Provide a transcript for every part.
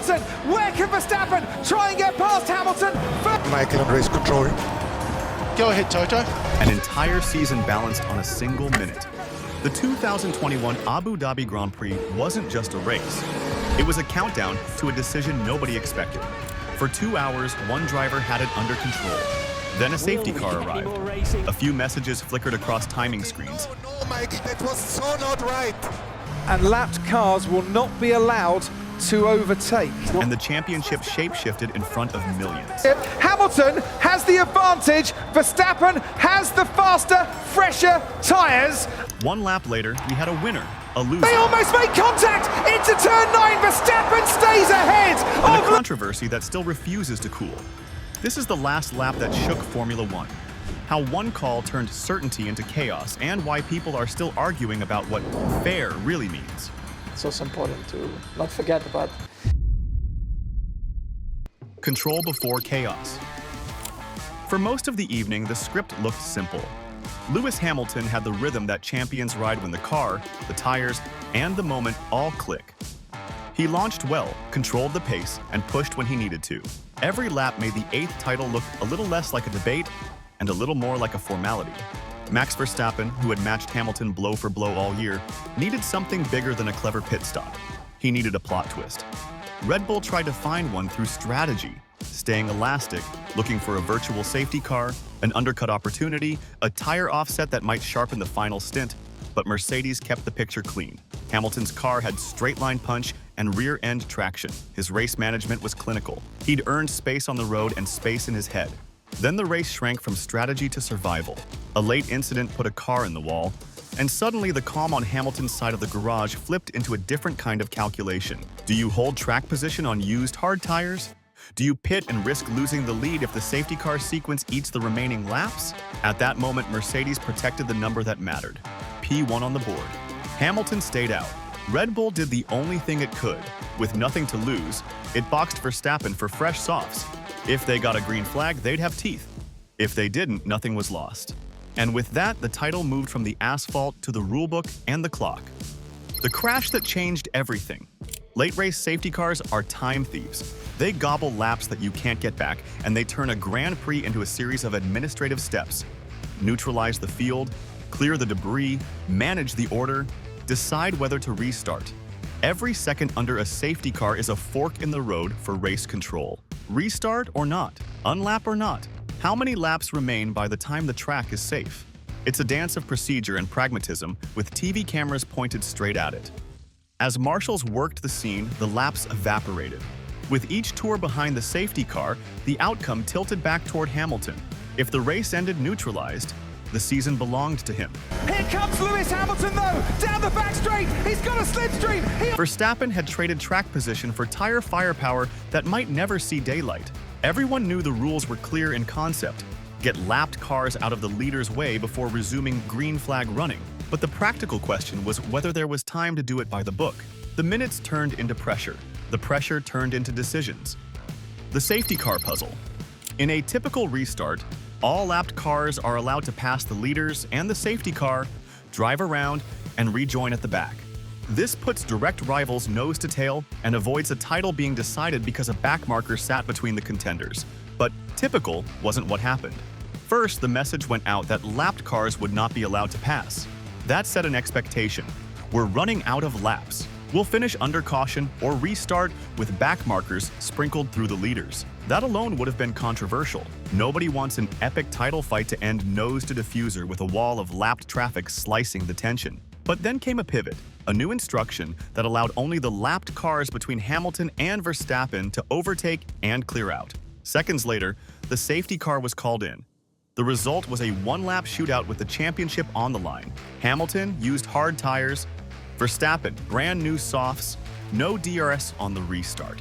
Hamilton. Where can Verstappen try and get past Hamilton? Michael on race control. Go ahead, Toto. An entire season balanced on a single minute. The 2021 Abu Dhabi Grand Prix wasn't just a race. It was a countdown to a decision nobody expected. For 2 hours, one driver had it under control. Then a safety car arrived. A few messages flickered across timing screens. No, Michael, that was so not right. And lapped cars will not be allowed to overtake. And the championship shape-shifted in front of millions. Hamilton has the advantage. Verstappen has the faster, fresher tyres. 1 lap later, we had a winner, a loser. They almost make contact into turn 9. Verstappen stays ahead. And a controversy that still refuses to cool. This is the last lap that shook Formula One. How one call turned certainty into chaos, and why people are still arguing about what fair really means. It's also important to not forget about Control before chaos. For most of the evening, the script looked simple. Lewis Hamilton had the rhythm that champions ride when the car, the tires, and the moment all click. He launched well, controlled the pace, and pushed when he needed to. Every lap made the 8th title look a little less like a debate and a little more like a formality. Max Verstappen, who had matched Hamilton blow for blow all year, needed something bigger than a clever pit stop. He needed a plot twist. Red Bull tried to find one through strategy, staying elastic, looking for a virtual safety car, an undercut opportunity, a tire offset that might sharpen the final stint, but Mercedes kept the picture clean. Hamilton's car had straight-line punch and rear-end traction. His race management was clinical. He'd earned space on the road and space in his head. Then the race shrank from strategy to survival. A late incident put a car in the wall, and suddenly the calm on Hamilton's side of the garage flipped into a different kind of calculation. Do you hold track position on used hard tires? Do you pit and risk losing the lead if the safety car sequence eats the remaining laps? At that moment, Mercedes protected the number that mattered. P1 on the board. Hamilton stayed out. Red Bull did the only thing it could. With nothing to lose, it boxed Verstappen for fresh softs. If they got a green flag, they'd have teeth. If they didn't, nothing was lost. And with that, the title moved from the asphalt to the rulebook and the clock. The crash that changed everything. Late race safety cars are time thieves. They gobble laps that you can't get back, and they turn a Grand Prix into a series of administrative steps. Neutralize the field, clear the debris, manage the order, decide whether to restart. Every second under a safety car is a fork in the road for race control. Restart or not? Unlap or not? How many laps remain by the time the track is safe? It's a dance of procedure and pragmatism, with TV cameras pointed straight at it. As marshals worked the scene, the laps evaporated. With each tour behind the safety car, the outcome tilted back toward Hamilton. If the race ended neutralized, the season belonged to him. Here comes Lewis Hamilton though, down the back straight. He's got a slipstream. Verstappen had traded track position for tire firepower that might never see daylight. Everyone knew the rules were clear in concept. Get lapped cars out of the leader's way before resuming green flag running. But the practical question was whether there was time to do it by the book. The minutes turned into pressure. The pressure turned into decisions. The safety car puzzle. In a typical restart, all lapped cars are allowed to pass the leaders and the safety car, drive around, and rejoin at the back. This puts direct rivals nose to tail and avoids a title being decided because a backmarker sat between the contenders. But typical wasn't what happened. First, the message went out that lapped cars would not be allowed to pass. That set an expectation. We're running out of laps. We'll finish under caution or restart with backmarkers sprinkled through the leaders. That alone would have been controversial. Nobody wants an epic title fight to end nose to diffuser with a wall of lapped traffic slicing the tension. But then came a pivot, a new instruction that allowed only the lapped cars between Hamilton and Verstappen to overtake and clear out. Seconds later, the safety car was called in. The result was a one-lap shootout with the championship on the line. Hamilton used hard tires, Verstappen brand new softs, no DRS on the restart.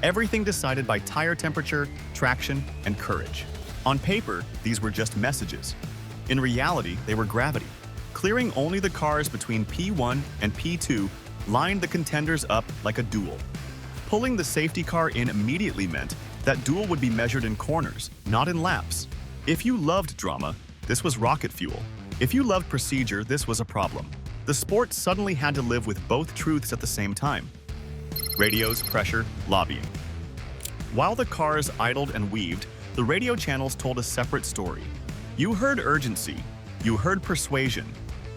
Everything decided by tire temperature, traction, and courage. On paper, these were just messages. In reality, they were gravity. Clearing only the cars between P1 and P2 lined the contenders up like a duel. Pulling the safety car in immediately meant that duel would be measured in corners, not in laps. If you loved drama, this was rocket fuel. If you loved procedure, this was a problem. The sport suddenly had to live with both truths at the same time. Radios, pressure, lobbying. While the cars idled and weaved, the radio channels told a separate story. You heard urgency. You heard persuasion.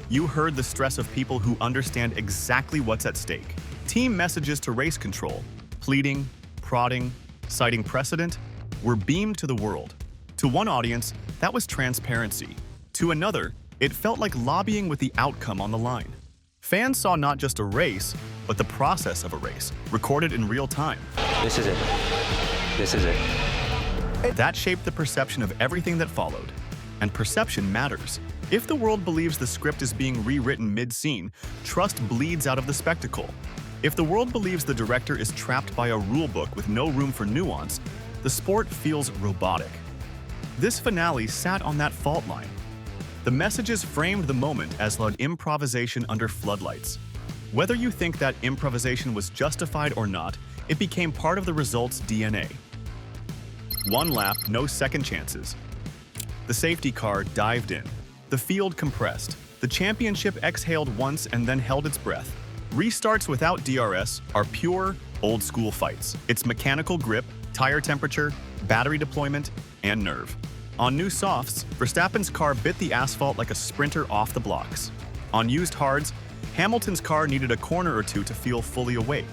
You heard the stress of people who understand exactly what's at stake. Team messages to race control, pleading, prodding, citing precedent, were beamed to the world. To one audience, that was transparency. To another, it felt like lobbying with the outcome on the line. Fans saw not just a race, but the process of a race, recorded in real time. This is it. This is it. That shaped the perception of everything that followed. And perception matters. If the world believes the script is being rewritten mid-scene, trust bleeds out of the spectacle. If the world believes the director is trapped by a rulebook with no room for nuance, the sport feels robotic. This finale sat on that fault line. The messages framed the moment as an improvisation under floodlights. Whether you think that improvisation was justified or not, it became part of the result's DNA. One lap, no second chances. The safety car dived in. The field compressed. The championship exhaled once and then held its breath. Restarts without DRS are pure, old-school fights. It's mechanical grip, tire temperature, battery deployment, and nerve. On new softs, Verstappen's car bit the asphalt like a sprinter off the blocks. On used hards, Hamilton's car needed a corner or two to feel fully awake.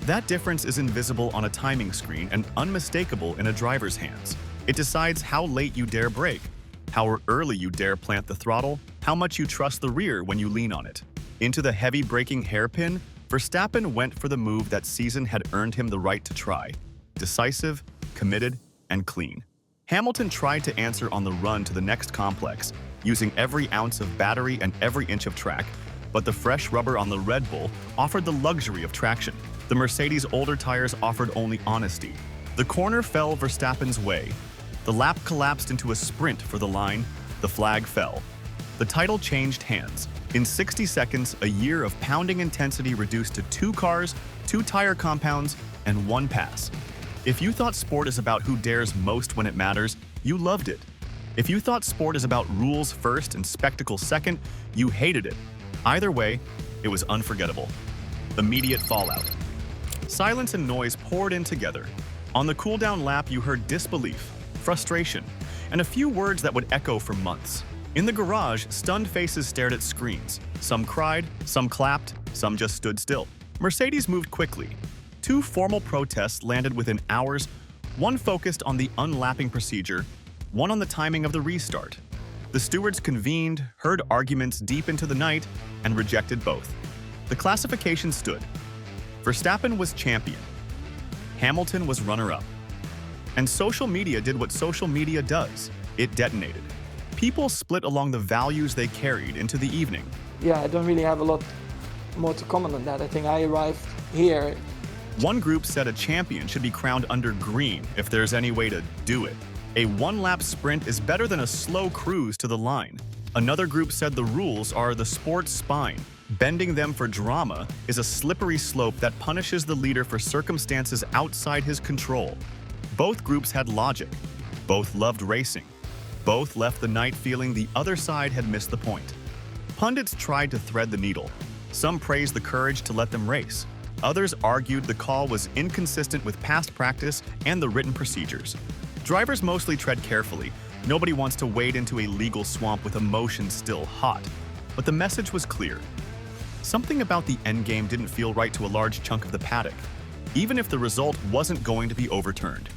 That difference is invisible on a timing screen and unmistakable in a driver's hands. It decides how late you dare brake, how early you dare plant the throttle, how much you trust the rear when you lean on it. Into the heavy braking hairpin, Verstappen went for the move that season had earned him the right to try. Decisive, committed, and clean. Hamilton tried to answer on the run to the next complex, using every ounce of battery and every inch of track, but the fresh rubber on the Red Bull offered the luxury of traction. The Mercedes' older tires offered only honesty. The corner fell Verstappen's way. The lap collapsed into a sprint for the line. The flag fell. The title changed hands. In 60 seconds, a year of pounding intensity reduced to 2 cars, 2 tire compounds, and 1 pass. If you thought sport is about who dares most when it matters, you loved it. If you thought sport is about rules first and spectacle second, you hated it. Either way, it was unforgettable. Immediate fallout. Silence and noise poured in together. On the cool-down lap, you heard disbelief, frustration, and a few words that would echo for months. In the garage, stunned faces stared at screens. Some cried, some clapped, some just stood still. Mercedes moved quickly. 2 formal protests landed within hours, one focused on the unlapping procedure, one on the timing of the restart. The stewards convened, heard arguments deep into the night, and rejected both. The classification stood. Verstappen was champion. Hamilton was runner-up. And social media did what social media does. It detonated. People split along the values they carried into the evening. Yeah, I don't really have a lot more to comment on that. I think I arrived here. One group said a champion should be crowned under green if there's any way to do it. A one-lap sprint is better than a slow cruise to the line. Another group said the rules are the sport's spine. Bending them for drama is a slippery slope that punishes the leader for circumstances outside his control. Both groups had logic. Both loved racing. Both left the night feeling the other side had missed the point. Pundits tried to thread the needle. Some praised the courage to let them race. Others argued the call was inconsistent with past practice and the written procedures. Drivers mostly tread carefully. Nobody wants to wade into a legal swamp with emotions still hot. But the message was clear. Something about the endgame didn't feel right to a large chunk of the paddock, even if the result wasn't going to be overturned.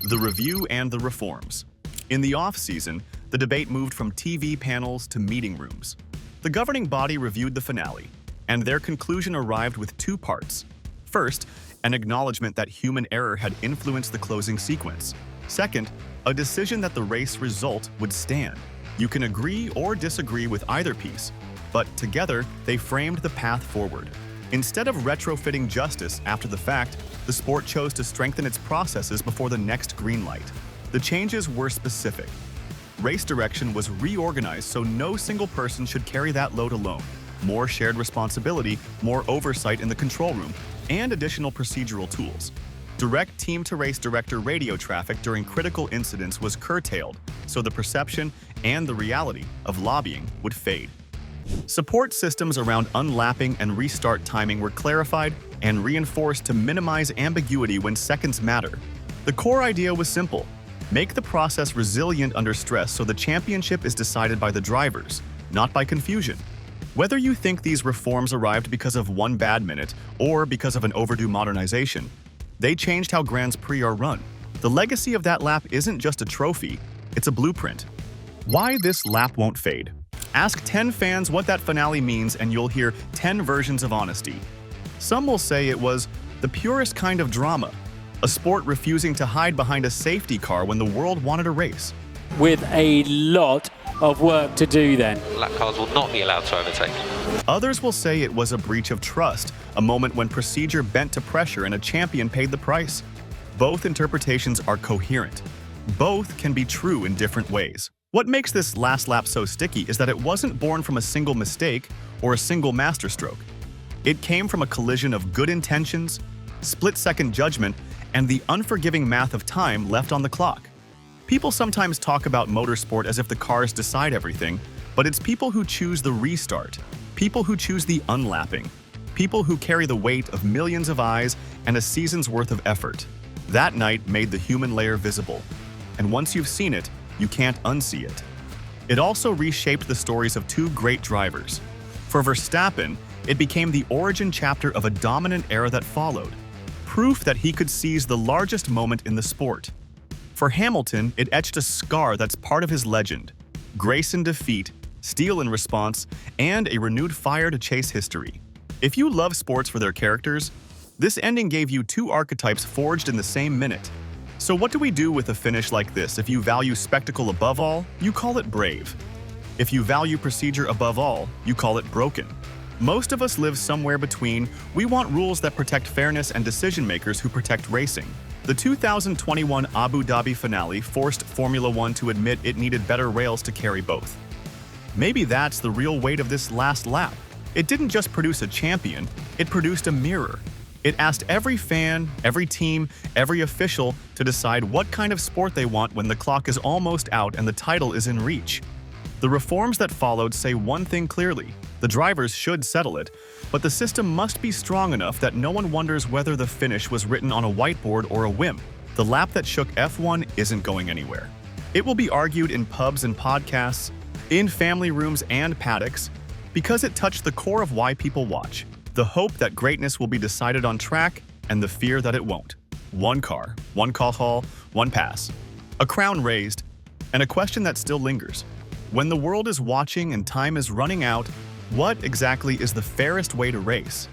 The review and the reforms. In the off-season, the debate moved from TV panels to meeting rooms. The governing body reviewed the finale, and their conclusion arrived with 2 parts. First, an acknowledgement that human error had influenced the closing sequence. Second, a decision that the race result would stand. You can agree or disagree with either piece, but together they framed the path forward. Instead of retrofitting justice after the fact, the sport chose to strengthen its processes before the next green light. The changes were specific. Race direction was reorganized so no single person should carry that load alone. More shared responsibility, more oversight in the control room, and additional procedural tools. Direct team-to-race director radio traffic during critical incidents was curtailed, so the perception and the reality of lobbying would fade. Support systems around unlapping and restart timing were clarified and reinforced to minimize ambiguity when seconds matter. The core idea was simple: make the process resilient under stress so the championship is decided by the drivers, not by confusion. Whether you think these reforms arrived because of one bad minute or because of an overdue modernization, they changed how Grand Prix are run. The legacy of that lap isn't just a trophy, it's a blueprint. Why this lap won't fade? Ask 10 fans what that finale means and you'll hear 10 versions of honesty. Some will say it was the purest kind of drama, a sport refusing to hide behind a safety car when the world wanted a race. With a lot of work to do then. Lap cars will not be allowed to overtake. Others will say it was a breach of trust, a moment when procedure bent to pressure and a champion paid the price. Both interpretations are coherent. Both can be true in different ways. What makes this last lap so sticky is that it wasn't born from a single mistake or a single masterstroke. It came from a collision of good intentions, split-second judgment, and the unforgiving math of time left on the clock. People sometimes talk about motorsport as if the cars decide everything, but it's people who choose the restart, people who choose the unlapping, people who carry the weight of millions of eyes and a season's worth of effort. That night made the human layer visible, and once you've seen it, you can't unsee it. It also reshaped the stories of two great drivers. For Verstappen, it became the origin chapter of a dominant era that followed, proof that he could seize the largest moment in the sport. For Hamilton, it etched a scar that's part of his legend: grace in defeat, steel in response, and a renewed fire to chase history. If you love sports for their characters, this ending gave you two archetypes forged in the same minute. So what do we do with a finish like this? If you value spectacle above all, you call it brave. If you value procedure above all, you call it broken. Most of us live somewhere between. We want rules that protect fairness and decision-makers who protect racing. The 2021 Abu Dhabi finale forced Formula One to admit it needed better rails to carry both. Maybe that's the real weight of this last lap. It didn't just produce a champion, it produced a mirror. It asked every fan, every team, every official to decide what kind of sport they want when the clock is almost out and the title is in reach. The reforms that followed say one thing clearly: the drivers should settle it, but the system must be strong enough that no one wonders whether the finish was written on a whiteboard or a whim. The lap that shook F1 isn't going anywhere. It will be argued in pubs and podcasts, in family rooms and paddocks, because it touched the core of why people watch. The hope that greatness will be decided on track, and the fear that it won't. One car, one call, one pass. A crown raised, and a question that still lingers. When the world is watching and time is running out, what exactly is the fairest way to race?